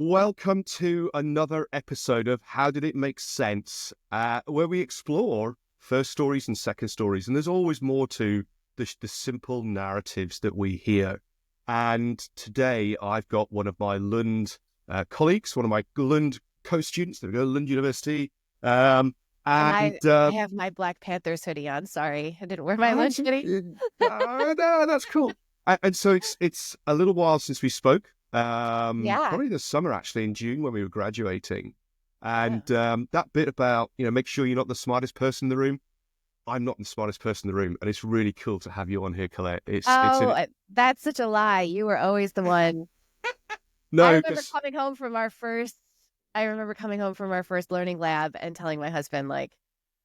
Welcome to another episode of How Did It Make Sense, where we explore first stories and second stories. And there's always more to the simple narratives that we hear. And today I've got one of my Lund colleagues, one of my Lund co-students. There we go, Lund University. I have my Black Panthers hoodie on. Sorry, I didn't wear my lunch hoodie. No, that's cool. And so it's a little while since we spoke. Probably this summer, actually, in June when we were graduating. And that bit about, make sure you're not the smartest person in the room. I'm not the smartest person in the room. And it's really cool to have you on here, Colette. That's such a lie. You were always the one. No, I remember coming home from our first learning lab and telling my husband,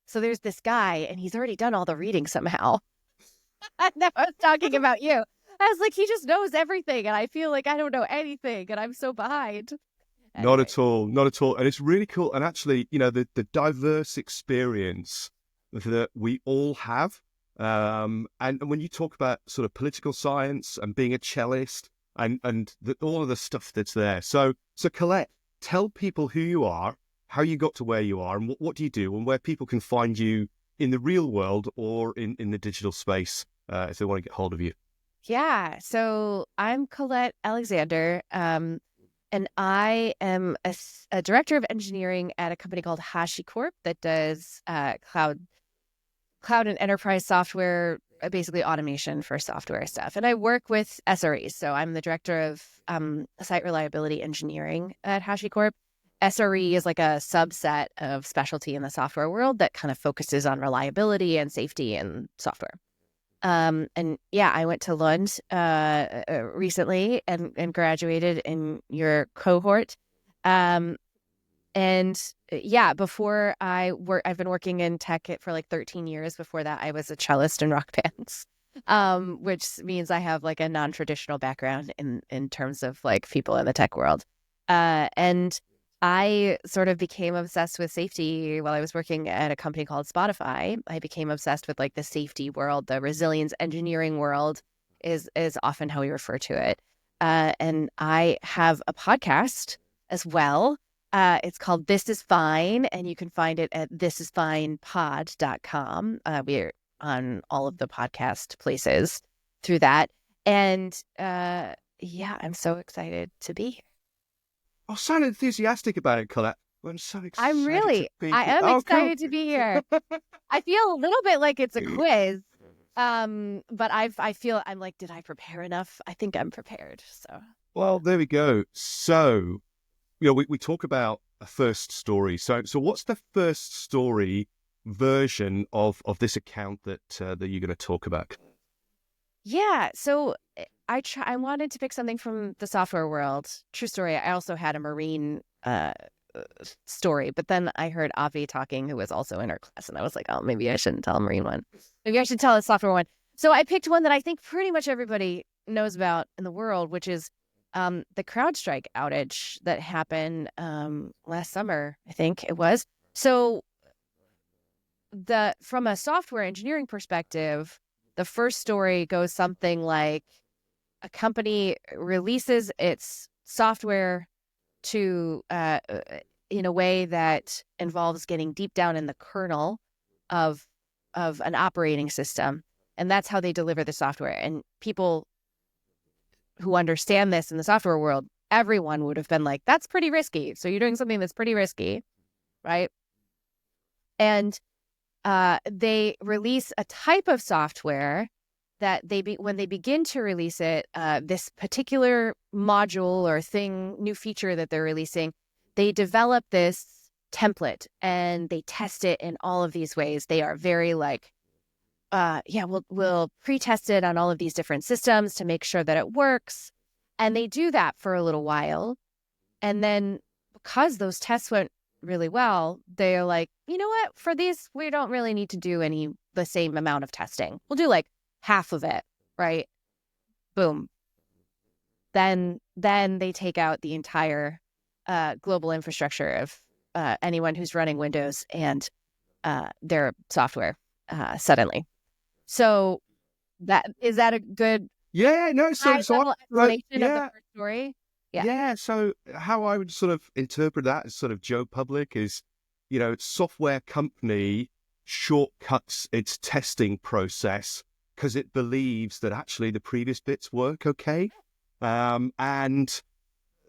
so there's this guy and he's already done all the reading somehow. And I was talking about you. I was like, he just knows everything, and I feel like I don't know anything, and I'm so behind. Anyway. Not at all. And it's really cool. And actually, the diverse experience that we all have. And when you talk about sort of political science and being a cellist and all of the stuff that's there. So Colette, tell people who you are, how you got to where you are, and what do you do, and where people can find you in the real world or in the digital space if they want to get hold of you. Yeah, so I'm Colette Alexander, and I am a director of engineering at a company called HashiCorp that does cloud and enterprise software, basically automation for software stuff. And I work with SREs, so I'm the director of site reliability engineering at HashiCorp. SRE is like a subset of specialty in the software world that kind of focuses on reliability and safety in software. I went to Lund recently and graduated in your cohort. Before I've been working in tech for like 13 years. Before that, I was a cellist in rock bands, which means I have like a non-traditional background in terms of like people in the tech world. And I sort of became obsessed with safety while I was working at a company called Spotify. I became obsessed with like the safety world, the resilience engineering world is often how we refer to it. And I have a podcast as well. It's called This Is Fine, and you can find it at thisisfinepod.com. We're on all of the podcast places through that. And I'm so excited to be here. Oh, sound enthusiastic about it, Colette. I'm so excited. I am excited to be here. I feel a little bit like it's a quiz. But I feel I'm like, did I prepare enough? I think I'm prepared. So. Well, there we go. So, we talk about a first story. So what's the first story version of this account that you're going to talk about? Yeah. So I wanted to pick something from the software world. True story. I also had a marine story, but then I heard Avi talking, who was also in our class, and I was like, oh, maybe I shouldn't tell a marine one. Maybe I should tell a software one. So I picked one that I think pretty much everybody knows about in the world, which is the CrowdStrike outage that happened last summer, I think it was. So from a software engineering perspective, the first story goes something like a company releases its software to in a way that involves getting deep down in the kernel of an operating system, and that's how they deliver the software. And people who understand this in the software world, everyone would have been like, "That's pretty risky." So you're doing something that's pretty risky, right? And they release a type of software that when they begin to release it, this particular module or thing, new feature that they're releasing, they develop this template and they test it in all of these ways. They are very we'll pre-test it on all of these different systems to make sure that it works. And they do that for a little while. And then because those tests went really well, they're like, you know what, for these, we don't really need to do the same amount of testing. We'll do like half of it, right? Boom. Then they take out the entire global infrastructure of anyone who's running Windows and their software suddenly. So is that a good explanation of the first story? Yeah. Yeah, so how I would sort of interpret that as sort of Joe Public is, software company shortcuts its testing process because it believes that actually the previous bits work okay. And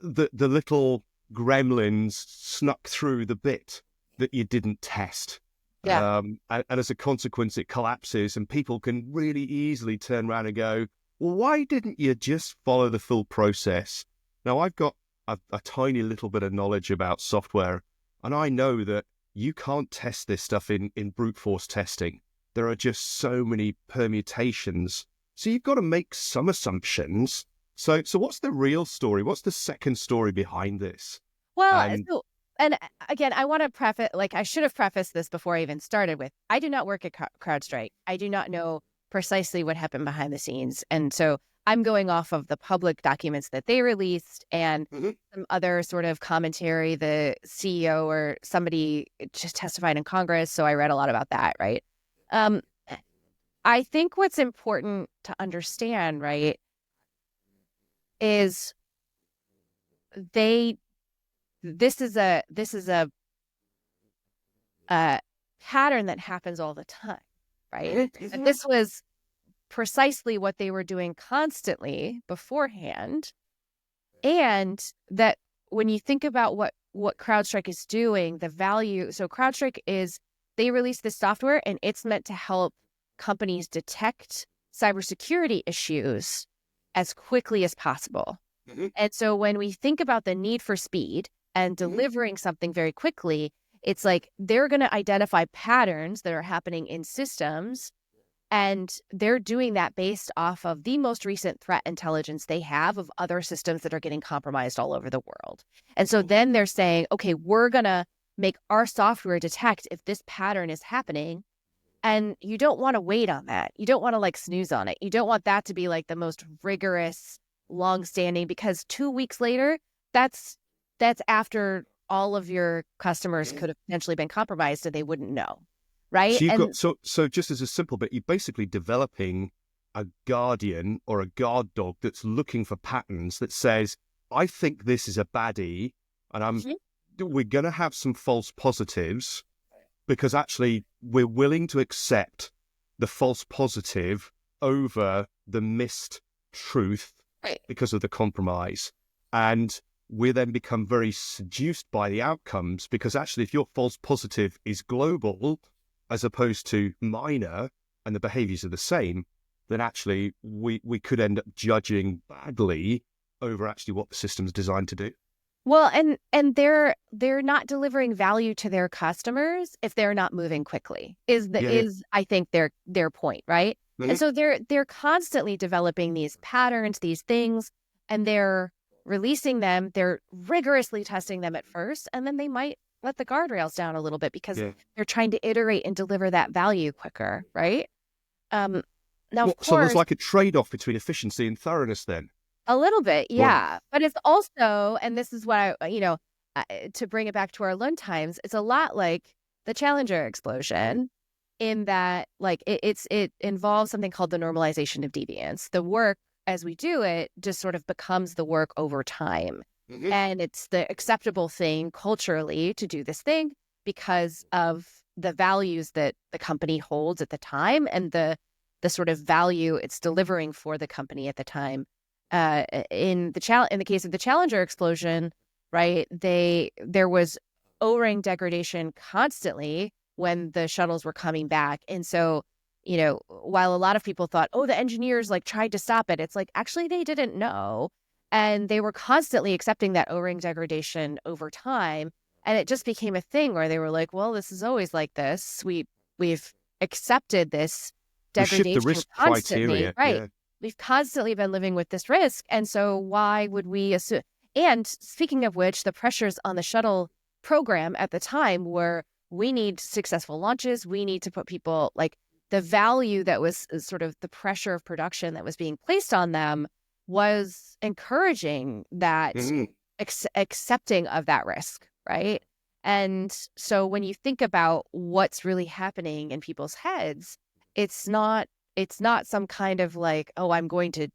the little gremlins snuck through the bit that you didn't test. Yeah. And as a consequence, it collapses and people can really easily turn around and go, well, why didn't you just follow the full process? Now, I've got a tiny little bit of knowledge about software, and I know that you can't test this stuff in brute force testing. There are just so many permutations. So you've got to make some assumptions. So what's the real story? What's the second story behind this? Well, And and again, I want to preface, like I should have prefaced this before I even started with, I do not work at CrowdStrike. I do not know precisely what happened behind the scenes. And so I'm going off of the public documents that they released and some other sort of commentary. The CEO or somebody just testified in Congress. So I read a lot about that, right? Um, I think what's important to understand, right, is this is a pattern that happens all the time, right? And this was precisely what they were doing constantly beforehand. And that when you think about what CrowdStrike is doing, the value, so CrowdStrike they release this software and it's meant to help companies detect cybersecurity issues as quickly as possible. And so when we think about the need for speed and delivering something very quickly, it's like they're going to identify patterns that are happening in systems, and they're doing that based off of the most recent threat intelligence they have of other systems that are getting compromised all over the world. And so then they're saying, okay, we're going to make our software detect if this pattern is happening. And you don't want to wait on that. You don't want to like snooze on it. You don't want that to be like the most rigorous, long-standing, because 2 weeks later, that's after all of your customers could have potentially been compromised and they wouldn't know, right? so you've And got so just as a simple bit, you're basically developing a guardian or a guard dog that's looking for patterns that says, I think this is a baddie, and we're going to have some false positives because actually we're willing to accept the false positive over the missed truth because of the compromise. And we then become very seduced by the outcomes because actually if your false positive is global as opposed to minor and the behaviors are the same, then actually we could end up judging badly over actually what the system's designed to do. well, and they're not delivering value to their customers if they're not moving quickly. Is I think their point, right? And so they're constantly developing these patterns, these things, and they're releasing them. They're rigorously testing them at first, and then they might let the guardrails down a little bit because they're trying to iterate and deliver that value quicker, right? Now, of So there's course, like a trade-off between efficiency and thoroughness then. a little bit, Right. yeah. But it's also, and this is what to bring it back to our learn times, it's a lot like the Challenger explosion in that, like, it involves something called the normalization of deviance. The work as we do it just sort of becomes the work over time. And it's the acceptable thing culturally to do this thing because of the values that the company holds at the time and the sort of value it's delivering for the company at the time. In the case of the Challenger explosion, right, there was O-ring degradation constantly when the shuttles were coming back. And so, while a lot of people thought, oh, the engineers like tried to stop it, it's like actually they didn't know. And they were constantly accepting that O-ring degradation over time. And it just became a thing where they were like, well, this is always like this. We've accepted this We shift the degradation risk constantly, criteria. right? Yeah. We've constantly been living with this risk. And so why would we assume? And speaking of which, the pressures on the shuttle program at the time were, we need successful launches. We need to put people, like, the value that was sort of the pressure of production that was being placed on them was encouraging that accepting of that risk, right? And so when you think about what's really happening in people's heads, it's not some kind of like, oh, I'm going to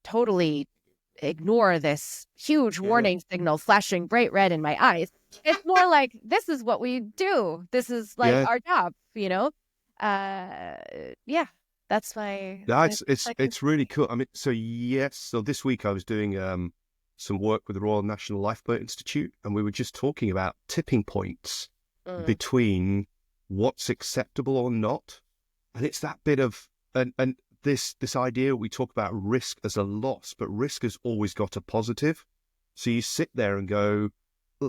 totally ignore this huge warning signal flashing bright red in my eyes. It's more like, this is what we do. This is like Yeah. our job, you know? Yeah, that's my, No, my it's really cool. I mean, so this week I was doing some work with the Royal National Lifeboat Institute, and we were just talking about tipping points between what's acceptable or not. And it's that bit of and this idea we talk about risk as a loss, but risk has always got a positive. So you sit there and go,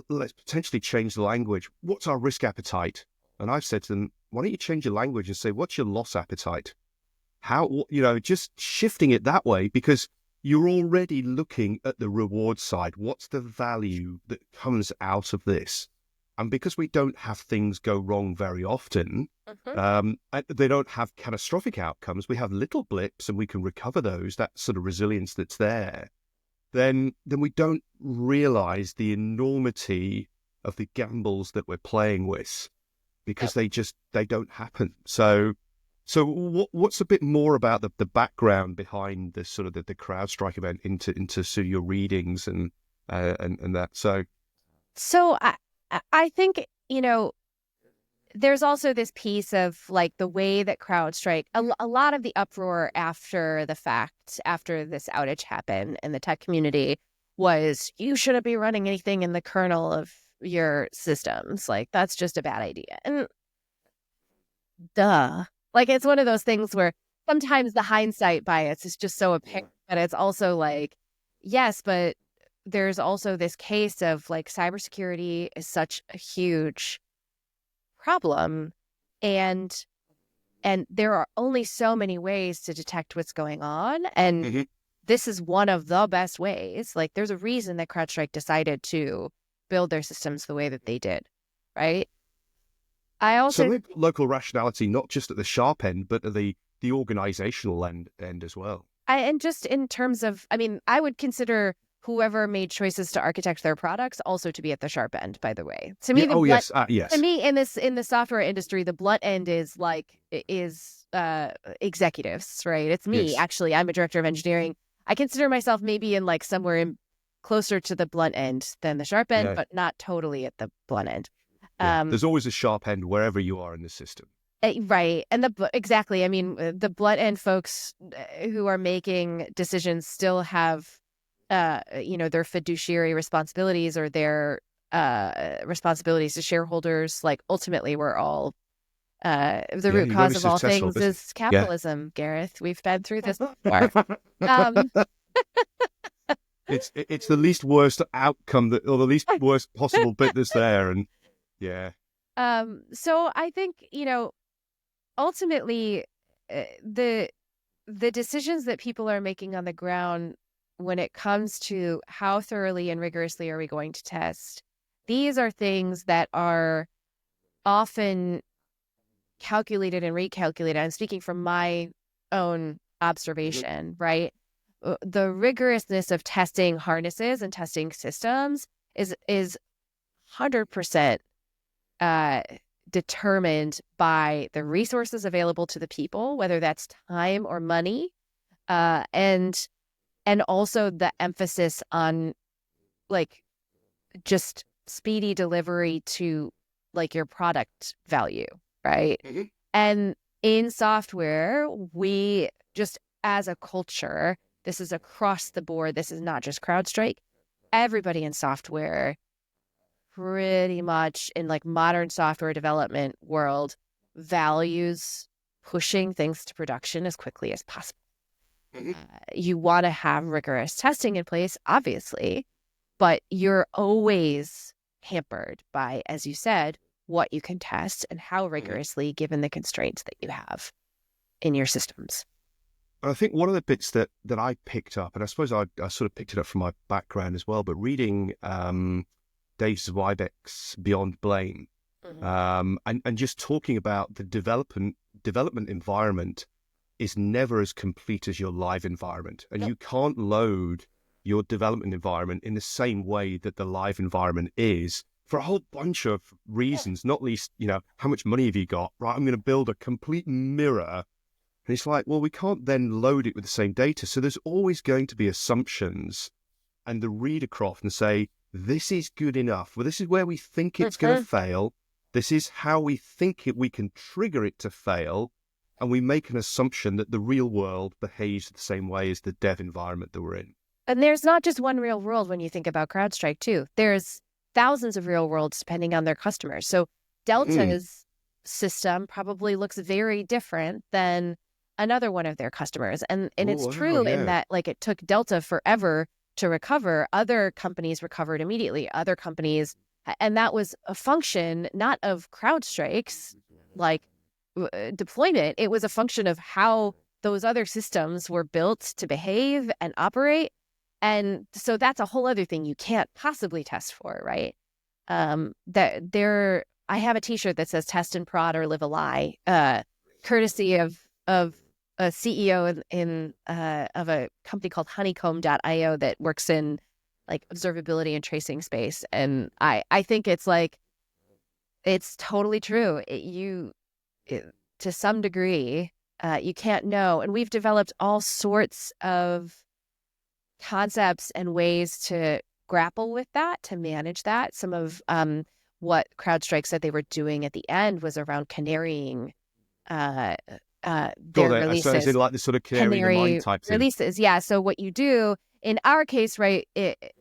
let's potentially change the language. What's our risk appetite? And I've said to them, why don't you change your language and say, what's your loss appetite? How, just shifting it that way, because you're already looking at the reward side. What's the value that comes out of this? And because we don't have things go wrong very often, and they don't have catastrophic outcomes, we have little blips and we can recover those, that sort of resilience that's there, then we don't realize the enormity of the gambles that we're playing with, because they don't happen. So what's a bit more about the background behind this sort of the CrowdStrike event into sort of your readings and that? So I think, there's also this piece of like the way that CrowdStrike, a lot of the uproar after the fact, after this outage happened in the tech community, was you shouldn't be running anything in the kernel of your systems. Like, that's just a bad idea. And duh. Like, it's one of those things where sometimes the hindsight bias is just so apparent, but it's also like, yes, but there's also this case of like cybersecurity is such a huge problem, and there are only so many ways to detect what's going on, and this is one of the best ways. Like, there's a reason that CrowdStrike decided to build their systems the way that they did, right? I also so local rationality, not just at the sharp end, but at the organizational end as well. And just in terms of, I mean, I would consider whoever made choices to architect their products also to be at the sharp end, by the way. To me, yes. To me, in the software industry, the blunt end is executives, right? It's me. Yes. Actually, I'm a director of engineering. I consider myself maybe in like somewhere in closer to the blunt end than the sharp end, but not totally at the blunt end. There's always a sharp end wherever you are in the system. Right. And exactly. I mean, the blunt end folks who are making decisions still have their fiduciary responsibilities, or their responsibilities to shareholders. Like, ultimately, we're all the root cause of all things is capitalism, Gareth. We've been through this before. It's the least worst outcome or the least worst possible bit that's there, and so I think ultimately the decisions that people are making on the ground when it comes to how thoroughly and rigorously are we going to test, these are things that are often calculated and recalculated. I'm speaking from my own observation, right? The rigorousness of testing harnesses and testing systems is 100% determined by the resources available to the people, whether that's time or money, and also the emphasis on like just speedy delivery to like your product value, right? And in software, we just, as a culture, this is across the board. This is not just CrowdStrike. Everybody in software, pretty much in like modern software development world, values pushing things to production as quickly as possible. You want to have rigorous testing in place, obviously, but you're always hampered by, as you said, what you can test and how rigorously, given the constraints that you have in your systems. I think one of the bits that I picked up, and I suppose I sort of picked it up from my background as well, but reading Dave Zweibeck's Beyond Blame, and just talking about the development environment is never as complete as your live environment. And you can't load your development environment in the same way that the live environment is, for a whole bunch of reasons, not least, how much money have you got, right? I'm going to build a complete mirror And it's like, well, we can't then load it with the same data. So there's always going to be assumptions, and the read across and say, this is good enough. Well, this is where we think it's going to fail. This is how we think we can trigger it to fail. And we make an assumption that the real world behaves the same way as the dev environment that we're in. And there's not just one real world when you think about CrowdStrike too. There's thousands of real worlds depending on their customers. So Delta's system probably looks very different than another one of their customers. And it's true in that, like, it took Delta forever to recover. Other companies recovered immediately. Other companies, and that was a function not of CrowdStrike's like deployment. It was a function of how those other systems were built to behave and operate. And so that's a whole other thing you can't possibly test for, right? I have a T-shirt that says "Test and Prod or Live a Lie," courtesy of a CEO of a company called Honeycomb.io that works in like observability and tracing space. And I think it's like, it's totally true. To some degree, you can't know. And we've developed all sorts of concepts and ways to grapple with that, to manage that. Some of what CrowdStrike said they were doing at the end was around canarying their releases. So is it like this sort of canary in the mine type thing? Releases, yeah. So what you do in our case, right,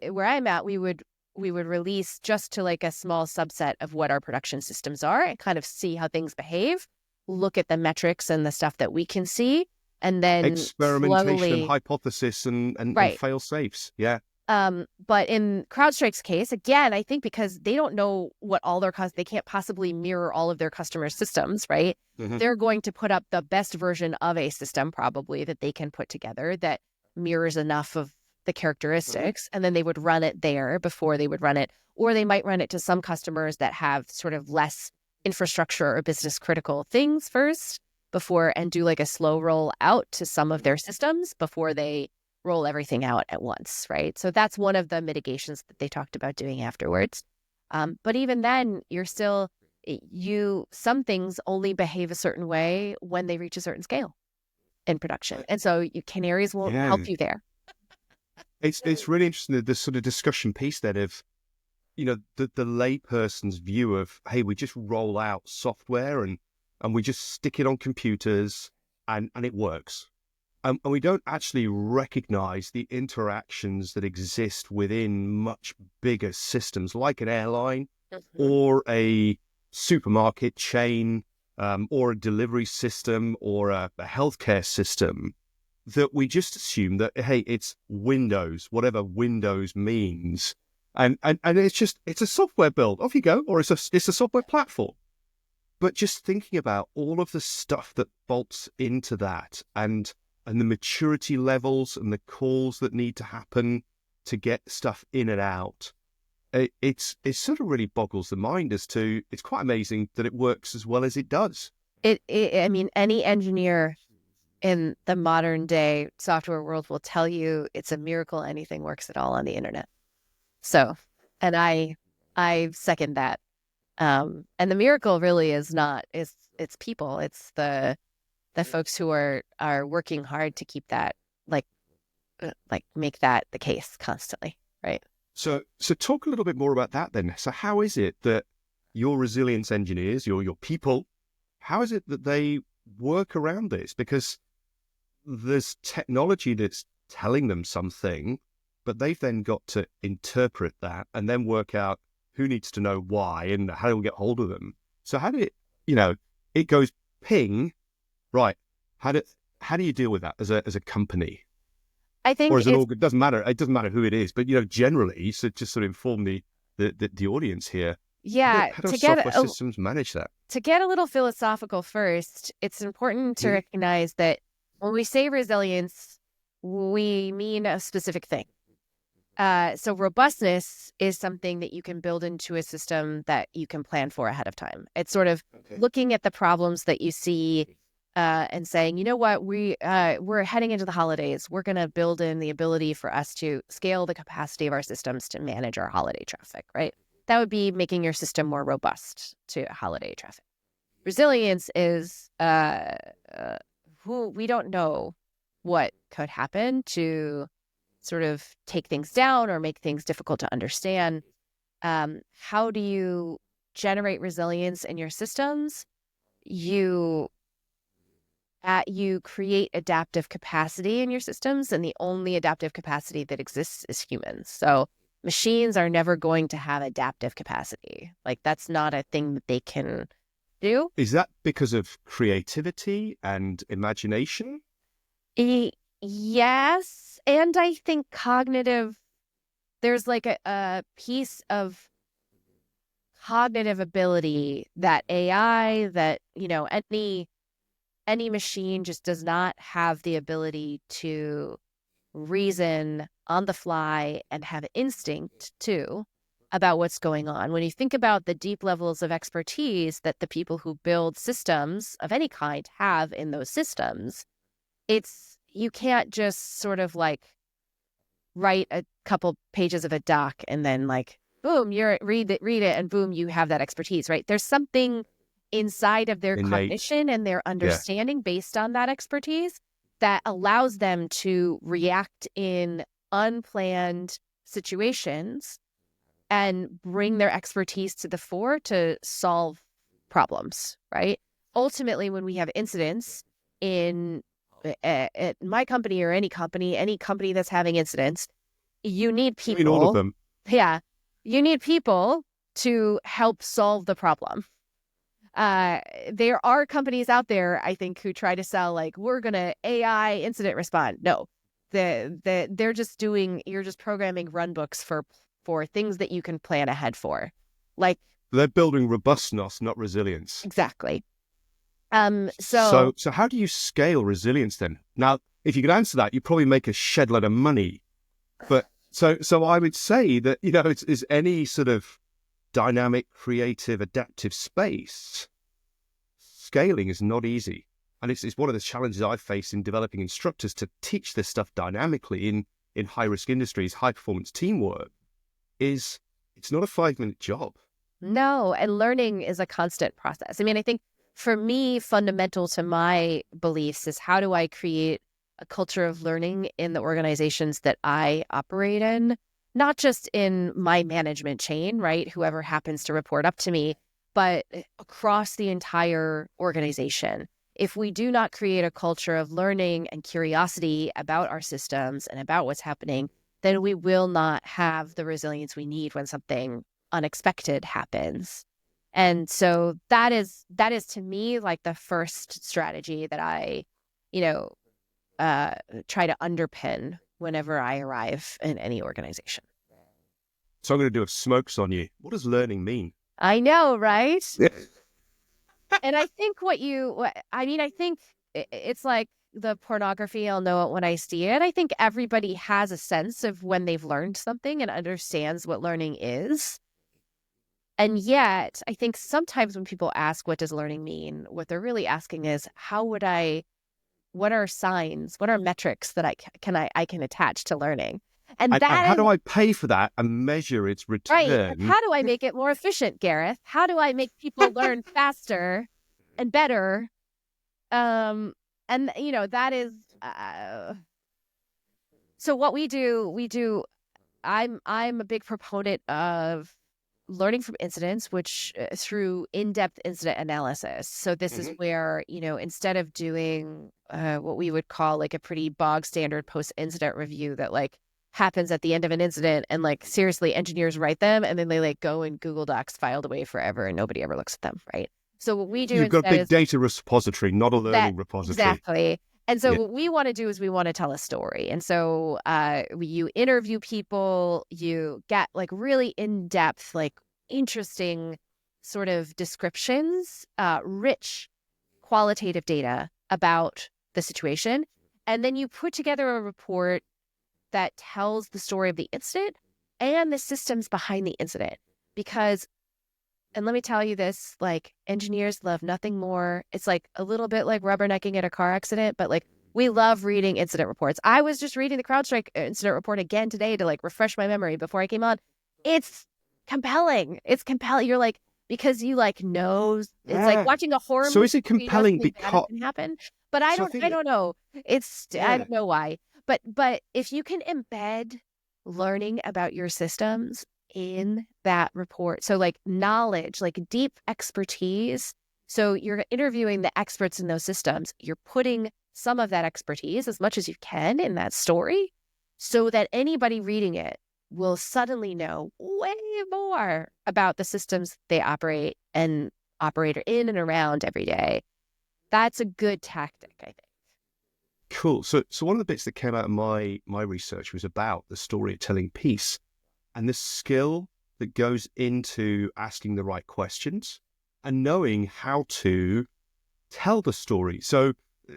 where I'm at, we would release just to like a small subset of what our production systems are and kind of see how things behave, look at the metrics and the stuff that we can see, and then experimentation, slowly, hypothesis, and fail safes. Yeah. But in CrowdStrike's case, again, I think because they don't know what all their they can't possibly mirror all of their customers' systems, right? They're going to put up the best version of a system probably that they can put together that mirrors enough of the characteristics, and then they would run it there before they would run it, or they might run it to some customers that have sort of less infrastructure or business critical things first before, and do like a slow roll out to some of their systems before they roll everything out at once, right? So that's one of the mitigations that they talked about doing afterwards. But even then, you're still, some things only behave a certain way when they reach a certain scale in production. And so canaries won't help you there. It's really interesting, this sort of discussion piece then of, the layperson's view of, hey, we just roll out software and we just stick it on computers and it works. And we don't actually recognize the interactions that exist within much bigger systems like an airline or a supermarket chain or a delivery system or a healthcare system, that we just assume that, hey, it's Windows, whatever Windows means. And it's a software build. Off you go. Or it's a software platform. But just thinking about all of the stuff that bolts into that and the maturity levels and the calls that need to happen to get stuff in and out, it sort of really boggles the mind as to, it's quite amazing that it works as well as it does. I mean, any engineer in the modern day software world will tell you it's a miracle anything works at all on the internet. So, and I second that. And the miracle really is not, it's people. It's the folks who are working hard to keep that, like make that the case constantly, right? So talk a little bit more about that then. So how is it that your resilience engineers, your people, how is it that they work around this? Because there's technology that's telling them something, but they've then got to interpret that and then work out who needs to know why and how do we get hold of them. So how do it goes ping, right? How do you deal with that as a company? I think, or as an it doesn't matter. It doesn't matter who it is, but generally, so just sort of inform the audience here. Yeah, how do software systems manage that? To get a little philosophical first, it's important to recognize that when we say resilience, we mean a specific thing. So robustness is something that you can build into a system that you can plan for ahead of time. It's sort of looking at the problems that you see and saying, you know what, we're heading into the holidays. We're going to build in the ability for us to scale the capacity of our systems to manage our holiday traffic, right? That would be making your system more robust to holiday traffic. Resilience is we don't know what could happen to sort of take things down or make things difficult to understand. How do you generate resilience in your systems? You create adaptive capacity in your systems, and the only adaptive capacity that exists is humans. So machines are never going to have adaptive capacity. Like, that's not a thing that they can do. Is that because of creativity and imagination? Yes. And I think there's like a piece of cognitive ability that AI, that, any machine just does not have the ability to reason on the fly and have instinct too about what's going on. When you think about the deep levels of expertise that the people who build systems of any kind have in those systems, you can't just sort of like write a couple pages of a doc and then like, boom, read it, and boom, you have that expertise, right? There's something inside of their cognition and their understanding based on that expertise that allows them to react in unplanned situations and bring their expertise to the fore to solve problems, right? Ultimately, when we have incidents in at my company or any company that's having incidents, you need people. I mean, all of them. Yeah. You need people to help solve the problem. There are companies out there, I think, who try to sell like, we're going to AI incident respond. No, you're just programming run books for things that you can plan ahead for. Like, they're building robustness, not resilience. Exactly. So how do you scale resilience then? Now, if you could answer that, you'd probably make a shed load of money. But so I would say that, it's any sort of dynamic, creative, adaptive space, scaling is not easy. And it's one of the challenges I face in developing instructors to teach this stuff dynamically in high-risk industries, high-performance teamwork, is it's not a 5-minute job. No, and learning is a constant process. I mean, I think for me, fundamental to my beliefs is, how do I create a culture of learning in the organizations that I operate in? Not just in my management chain, right? Whoever happens to report up to me, but across the entire organization. If we do not create a culture of learning and curiosity about our systems and about what's happening, then we will not have the resilience we need when something unexpected happens. And so that is to me like the first strategy that I, try to underpin whenever I arrive in any organization. So I'm going to do a smokes on you. What does learning mean? I know, right? And I think I think it's like the pornography. I'll know it when I see it. I think everybody has a sense of when they've learned something and understands what learning is. And yet, I think sometimes when people ask, what does learning mean? What they're really asking is, what are signs, what are metrics that I can attach to learning? And how do I pay for that and measure its return? Right. How do I make it more efficient, Gareth? How do I make people learn faster and better? And that is, so what we do, I'm a big proponent of learning from incidents, which through in-depth incident analysis. So this is where, instead of doing what we would call like a pretty bog standard post-incident review that like happens at the end of an incident, and like seriously engineers write them and then they like go in Google Docs filed away forever and nobody ever looks at them, right? So what we do, you've got a big data repository, not a learning repository. Exactly. And so what we want to do is we want to tell a story. And so you interview people, you get like really in-depth, like interesting sort of descriptions, rich qualitative data about the situation. And then you put together a report that tells the story of the incident and the systems behind the incident. Because, and let me tell you this, like engineers love nothing more. It's like a little bit like rubbernecking at a car accident, but like we love reading incident reports. I was just reading the CrowdStrike incident report again today to like refresh my memory before I came on. It's compelling. It's compelling. You're like, because you like know, it's like watching a horror movie. So is it compelling because can happen? But I So I don't think I that, don't know. I yeah, don't know why. But if you can embed learning about your systems in that report, so like knowledge, like deep expertise. So you're interviewing the experts in those systems. You're putting some of that expertise as much as you can in that story so that anybody reading it will suddenly know way more about the systems they operate in and around every day. That's a good tactic, I think. cool. So one of the bits that came out of my research was about the storytelling piece and the skill that goes into asking the right questions and knowing how to tell the story. So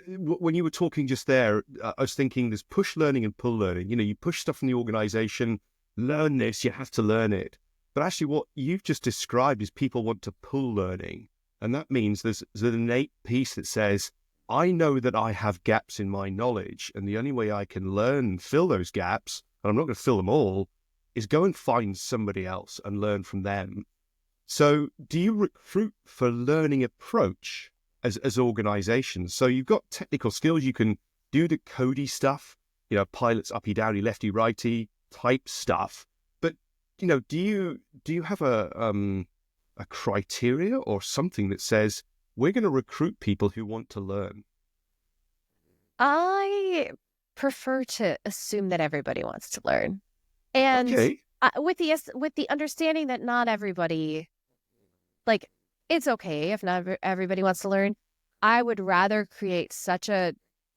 when you were talking just there, I was thinking there's push learning and pull learning. You know, you push stuff from the organization, learn this, you have to learn it. But actually what you've just described is people want to pull learning. And that means there's an innate piece that says, I know that I have gaps in my knowledge, and the only way I can learn and fill those gaps, and I'm not going to fill them all, is go and find somebody else and learn from them. So do you recruit for learning approach as organizations? So you've got technical skills, you can do the codey stuff, you know, pilots uppy downy, lefty righty type stuff. But, you know, do you have a criteria or something that says we're going to recruit people who want to learn? I prefer to assume that everybody wants to learn. And Okay. with the understanding that not everybody, like, it's okay if not everybody wants to learn. I would rather create such a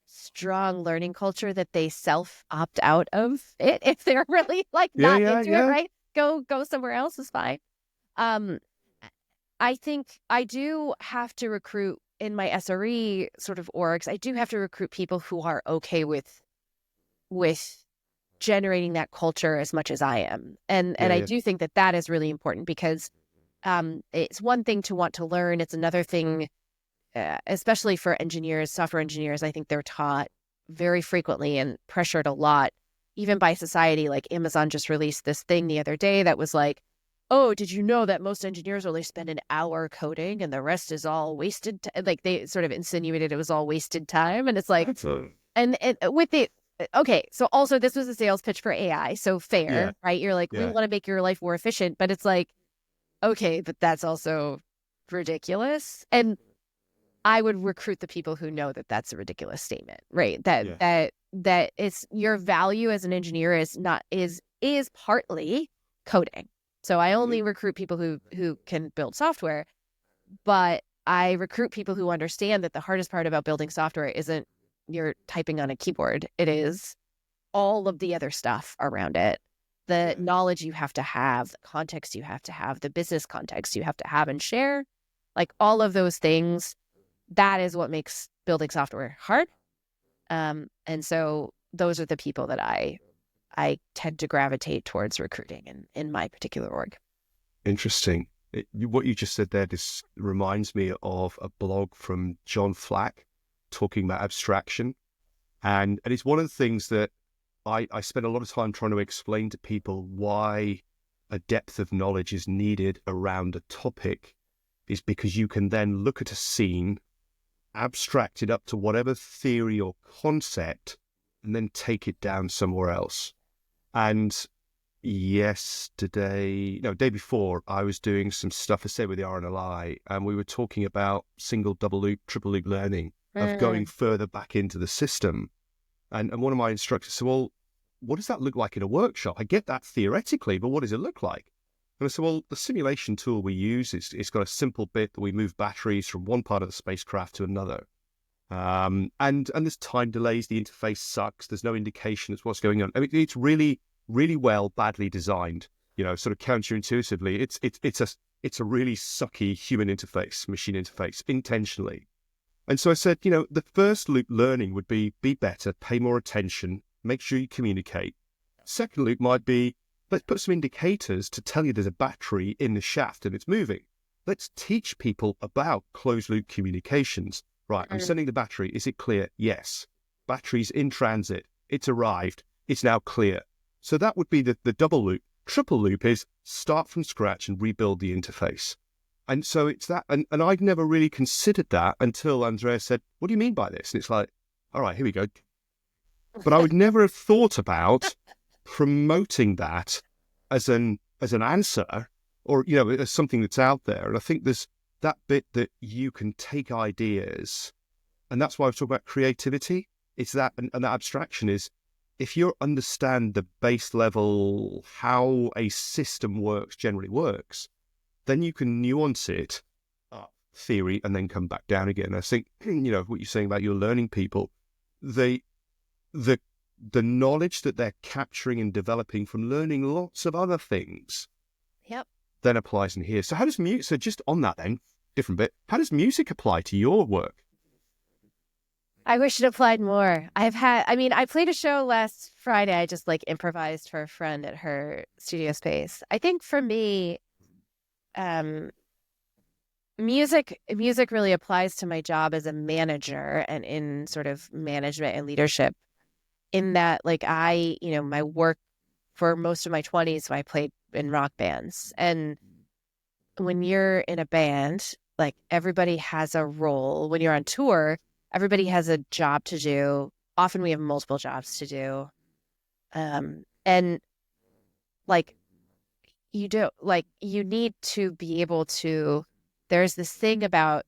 strong learning culture that they self opt out of it if they're really like Yeah, not yeah, into it, yeah. right? Go somewhere else is fine. Um, I think I do have to recruit in my SRE sort of orgs. I do have to recruit people who are okay with generating that culture as much as I am. And Yeah, I yeah. do think that that is really important because it's one thing to want to learn. It's another thing, especially for engineers, software engineers. I think they're taught very frequently and pressured a lot, even by society. Like Amazon just released this thing the other day that was like, oh, did you know that most engineers only spend an hour coding and the rest is all wasted? Like they sort of insinuated it was all wasted time. And it's like, That's a, and with the, okay, so also this was a sales pitch for AI. So yeah, fair, right? You're like, we yeah. want to make your life more efficient, but it's like, okay, but that's also ridiculous. And I would recruit the people who know that that's a ridiculous statement, right? That Yeah. that it's your value as an engineer is partly coding. So I Mhm. only recruit people who can build software, but I recruit people who understand that the hardest part about building software isn't you're typing on a keyboard. It is all of the other stuff around it. The Yeah. knowledge you have to have, the context you have to have, the business context you have to have and share, like all of those things, that is what makes building software hard. And so those are the people that I tend to gravitate towards recruiting in my particular org. Interesting. What you just said there just reminds me of a blog from John Flack talking about abstraction. And it's one of the things that I spend a lot of time trying to explain to people why a depth of knowledge is needed around a topic is because you can then look at a scene, abstract it up to whatever theory or concept, and then take it down somewhere else. And day before, I was doing some stuff, I say, with the RNLI, and we were talking about single, double loop, triple loop learning, of going further back into the system. And one of my instructors said, well, what does that look like in a workshop? I get that theoretically, but what does it look like? And I said, well, the simulation tool we use, it's got a simple bit that we move batteries from one part of the spacecraft to another. And there's time delays, the interface sucks, there's no indication of what's going on. I mean, it's really, really well, badly designed, you know, sort of counterintuitively. It's a really sucky human interface, machine interface, intentionally. And so I said, you know, the first loop learning would be better, pay more attention, make sure you communicate. Second loop might be, let's put some indicators to tell you there's a battery in the shaft and it's moving. Let's teach people about closed loop communications. Right, I'm sending the battery. Is it clear? Yes. Battery's in transit. It's arrived. It's now clear. So that would be the double loop. Triple loop is start from scratch and rebuild the interface. And so it's that, and I'd never really considered that until Andrea said, "What do you mean by this?" And it's like, all right, here we go. But I would never have thought about promoting that as an answer, or as something that's out there. And I think there's that bit that you can take ideas, and that's why I was talking about creativity. It's that, and that abstraction is, if you understand the base level how a system generally works, then you can nuance it, theory, and then come back down again. I think, what you're saying about your learning people, the knowledge that they're capturing and developing from learning lots of other things, Yep. then applies in here. So how does music, so just on that then, different bit, how does music apply to your work? I wish it applied more. I played a show last Friday. I just improvised for a friend at her studio space. I think for me, music really applies to my job as a manager and in sort of management and leadership, in that my work for most of my 20s, I played in rock bands. And when you're in a band, everybody has a role. When you're on tour, everybody has a job to do. Often we have multiple jobs to do. And you need to be able to, there's this thing about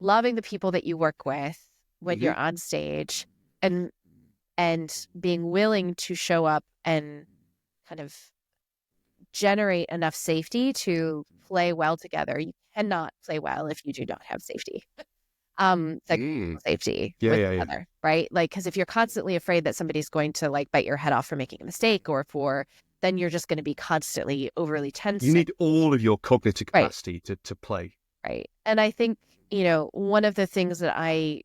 loving the people that you work with when you're on stage, and being willing to show up and kind of generate enough safety to play well together. You cannot play well if you do not have safety. Safety with each other, right? Because if you're constantly afraid that somebody's going to bite your head off for making a mistake, then you're just going to be constantly overly tense. You need all of your cognitive capacity to play. Right. And I think, one of the things that I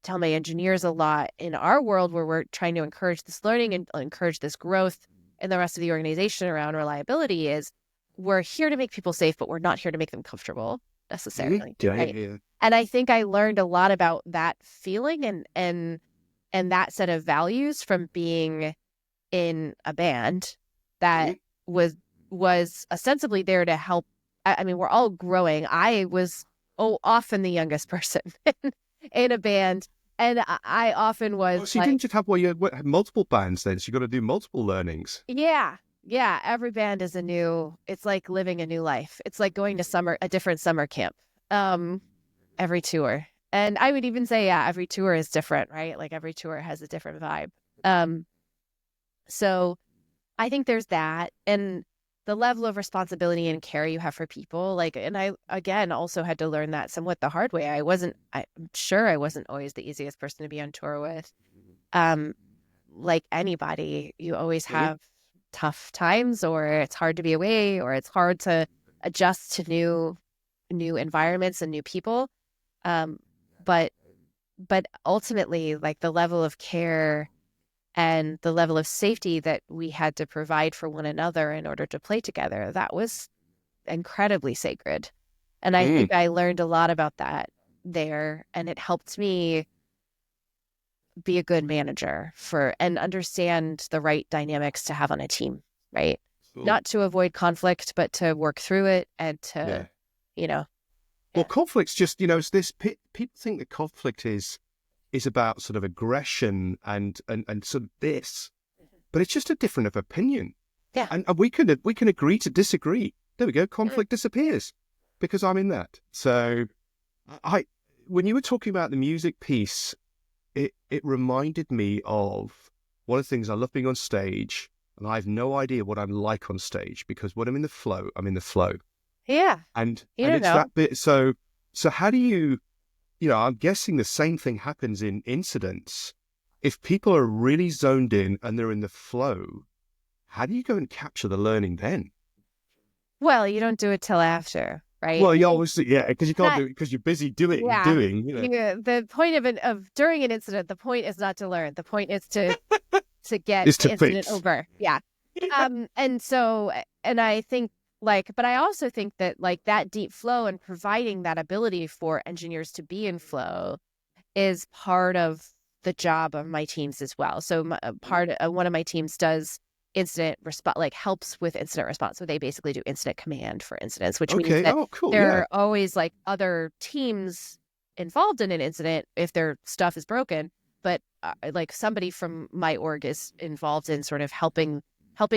tell my engineers a lot in our world, where we're trying to encourage this learning and encourage this growth in the rest of the organization around reliability, is we're here to make people safe, but we're not here to make them comfortable necessarily. Yeah. And I think I learned a lot about that feeling and that set of values from being in a band that was ostensibly there to help. I mean, we're all growing. I was often the youngest person in a band, and I often was. So you didn't just have you had multiple bands then, so you got to do multiple learnings. Yeah. Every band is it's like living a new life. It's like going to a different summer camp. Every tour. And I would even say, every tour is different, right? Every tour has a different vibe. So I think there's that, and the level of responsibility and care you have for people. And I, again, also had to learn that somewhat the hard way. I'm sure I wasn't always the easiest person to be on tour with. Like anybody, you always have tough times, or it's hard to be away, or it's hard to adjust to new environments and new people. But ultimately, the level of care and the level of safety that we had to provide for one another in order to play together, that was incredibly sacred. And I think I learned a lot about that there, and it helped me be a good manager and understand the right dynamics to have on a team, right? Cool. Not to avoid conflict, but to work through it and to, Well, conflict's just, it's this, people think that conflict is about sort of aggression and sort of this, but it's just a difference of opinion. Yeah. And we can agree to disagree. There we go. Conflict disappears because I'm in that. So when you were talking about the music piece, it reminded me of one of the things I love being on stage, and I have no idea what I'm like on stage, because when I'm in the flow, I'm in the flow. Yeah. And it's that bit. So how do you, I'm guessing the same thing happens in incidents. If people are really zoned in and they're in the flow, how do you go and capture the learning then? Well, you don't do it till after, right? Well, you obviously, because you can't do it because you're busy doing. The point of during an incident, the point is not to learn. The point is to get the incident over. Yeah. And I think, but I also think that that deep flow and providing that ability for engineers to be in flow is part of the job of my teams as well. So one of my teams does incident response, like helps with incident response. So they basically do incident command for incidents, which means Okay. that Oh, cool. there Yeah. are always like other teams involved in an incident if their stuff is broken. But like somebody from my org is involved in sort of helping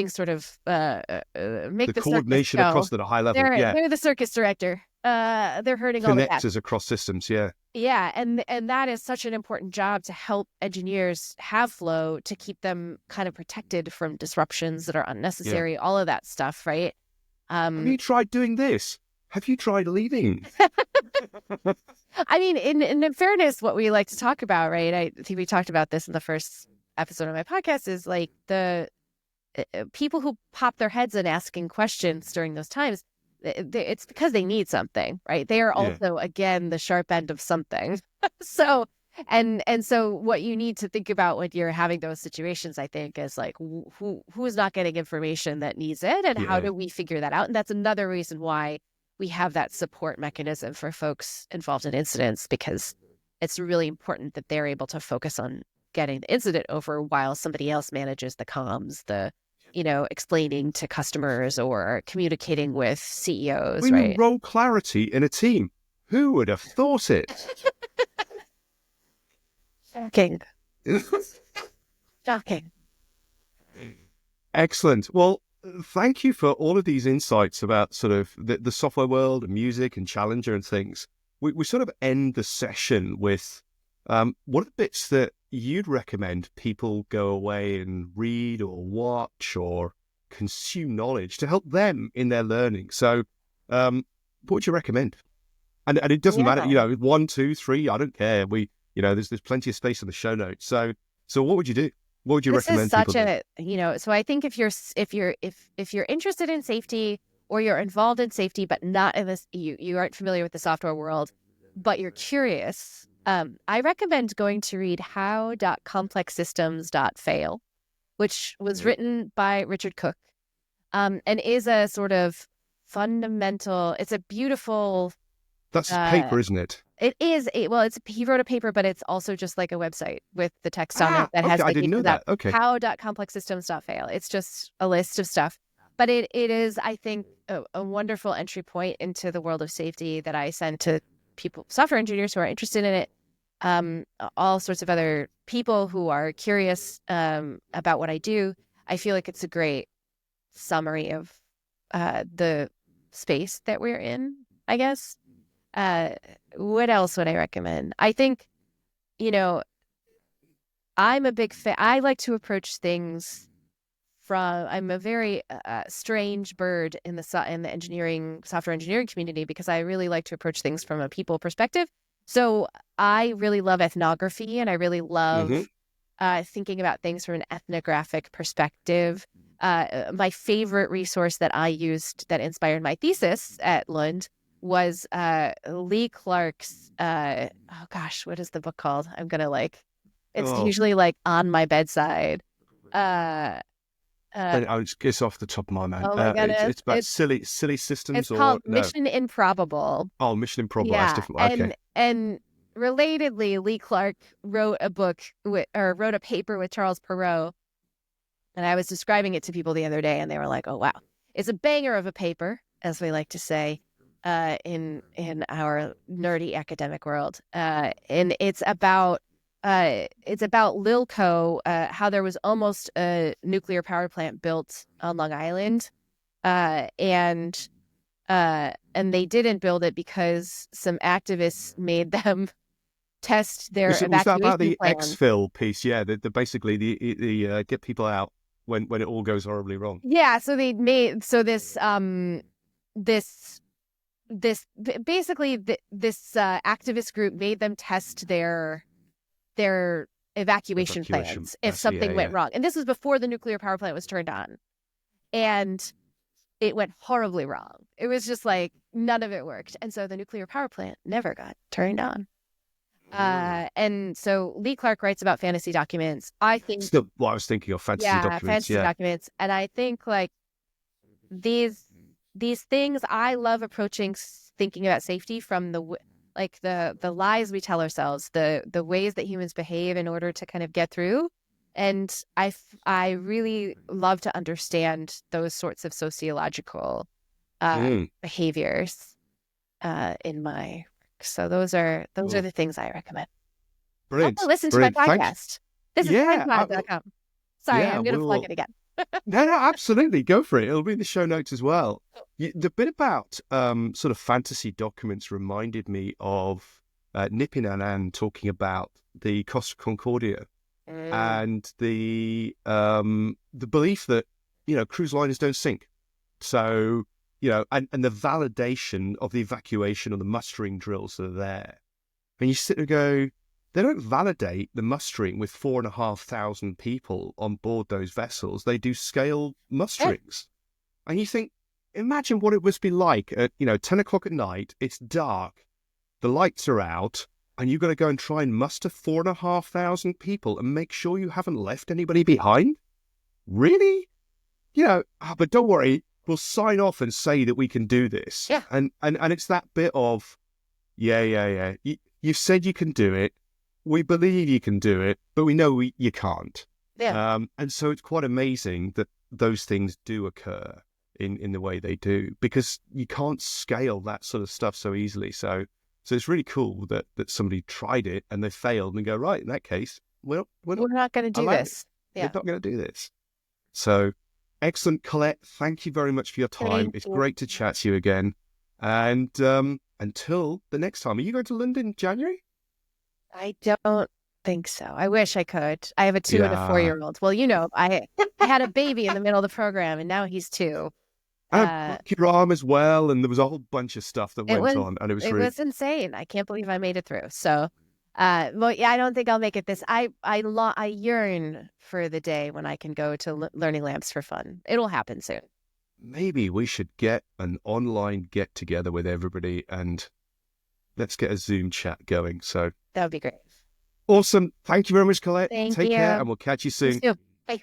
sort of make The the circus coordination go. across at a high level. Yeah. They're the circus director. They're herding all the cats. Connectors across systems. Yeah. Yeah, and that is such an important job to help engineers have flow, to keep them kind of protected from disruptions that are Yeah. unnecessary, all of that stuff, right? Have you tried doing this? Have you tried leaving? I mean, in fairness, what we like to talk about, right? I think we talked about this in the first episode of my podcast, is like the people who pop their heads in asking questions during those times. It's because they need something, right? They are also, again, the sharp end of something. So, and so what you need to think about when you're having those situations, I think, is like who is not getting information that needs it, and how do we figure that out? And that's another reason why we have that support mechanism for folks involved in incidents, because it's really important that they're able to focus on getting the incident over while somebody else manages the comms, the explaining to customers or communicating with CEOs, We right? role clarity in a team. Who would have thought it? Shocking. Shocking. Excellent. Well, thank you for all of these insights about sort of the software world and music and Challenger and things. We sort of end the session with what are the bits that you'd recommend people go away and read or watch or consume knowledge to help them in their learning? So what would you recommend? And it doesn't matter, 1, 2, 3, I don't care. There's plenty of space in the show notes. So what would you do? What would you recommend people do? So I think if you're interested in safety, or you're involved in safety, but not in this, you aren't familiar with the software world, but you're curious, I recommend going to read how.complexsystems.fail, which was written by Richard Cook, and is a sort of fundamental, it's a beautiful... That's his paper, isn't it? It is. He wrote a paper, but it's also just like a website with the text on it that has I didn't know that. Okay. How.complexsystems.fail. It's just a list of stuff. But it is, I think, a wonderful entry point into the world of safety that I send to people, software engineers who are interested in it, all sorts of other people who are curious about what I do. I feel like it's a great summary of the space that we're in, I guess. What else would I recommend? I think, I'm a big fan. I like to approach things I'm a very strange bird in the software engineering community, because I really like to approach things from a people perspective. So I really love ethnography, and I really love thinking about things from an ethnographic perspective. My favorite resource that I used that inspired my thesis at Lund was Lee Clark's, what is the book called? I'm going to it's usually On My Bedside. It's off the top of my mind. Oh my goodness. It's about silly systems. It's called Mission Improbable. Oh, Mission Improbable. Yeah. That's different. Okay. And relatedly, Lee Clark wrote a paper with Charles Perrault, and I was describing it to people the other day, and they were like, "Oh wow, it's a banger of a paper," as we like to say in our nerdy academic world, and it's about Lilco, how there was almost a nuclear power plant built on Long Island, and they didn't build it because some activists made them test their evacuation was that about the plan. exfil piece? Yeah, the basically the get people out when it all goes horribly wrong. Yeah, so they made this activist group made them test their evacuation plans if something went wrong. And this was before the nuclear power plant was turned on. And it went horribly wrong. It was just none of it worked. And so the nuclear power plant never got turned on. And so Lee Clark writes about fantasy documents. I think still what I was thinking of, fantasy documents. Fantasy documents. And I think these things, I love approaching thinking about safety from the lies we tell ourselves, the ways that humans behave in order to kind of get through, And I really love to understand those sorts of sociological behaviors in my work. So those are Cool. the things I recommend. Also Brilliant. listen to my Brilliant. Thank you. podcast. This is Yeah. timepod.com. Sorry, Yeah. I'm going to plug it We'll. again. No, absolutely. Go for it. It'll be in the show notes as well. The bit about sort of fantasy documents reminded me of Nipin Anand talking about the Costa Concordia and the belief that, cruise liners don't sink. So, and the validation of the evacuation or the mustering drills that are there. And you sit and go, they don't validate the mustering with 4,500 people on board those vessels. They do scale musterings. And you think, imagine what it must be like at, 10 o'clock at night, it's dark, the lights are out, and you've got to go and try and muster 4,500 people and make sure you haven't left anybody behind? Really? But don't worry, we'll sign off and say that we can do this. Yeah. And it's that bit of, yeah. You said you can do it. We believe you can do it, but we know you can't. Yeah. And so it's quite amazing that those things do occur in the way they do, because you can't scale that sort of stuff so easily. So it's really cool that somebody tried it and they failed and go, right, in that case, well, we're not going to do this. Yeah. We're not going to do this. So excellent, Colette. Thank you very much for your time. It's great to chat to you again. And until the next time, are you going to London in January? I don't think so. I wish I could. I have a 2 and a 4-year-old. Well, I had a baby in the middle of the program, and now he's 2. And your arm as well, and there was a whole bunch of stuff that went on, and it was insane. I can't believe I made it through. So, well, yeah, I don't think I'll make it this. I yearn for the day when I can go to Learning Labs for fun. It'll happen soon. Maybe we should get an online get together with everybody and let's get a Zoom chat going. So that would be great. Awesome. Thank you very much, Colette. Thank Take you. care, and we'll catch you soon. You too. Bye.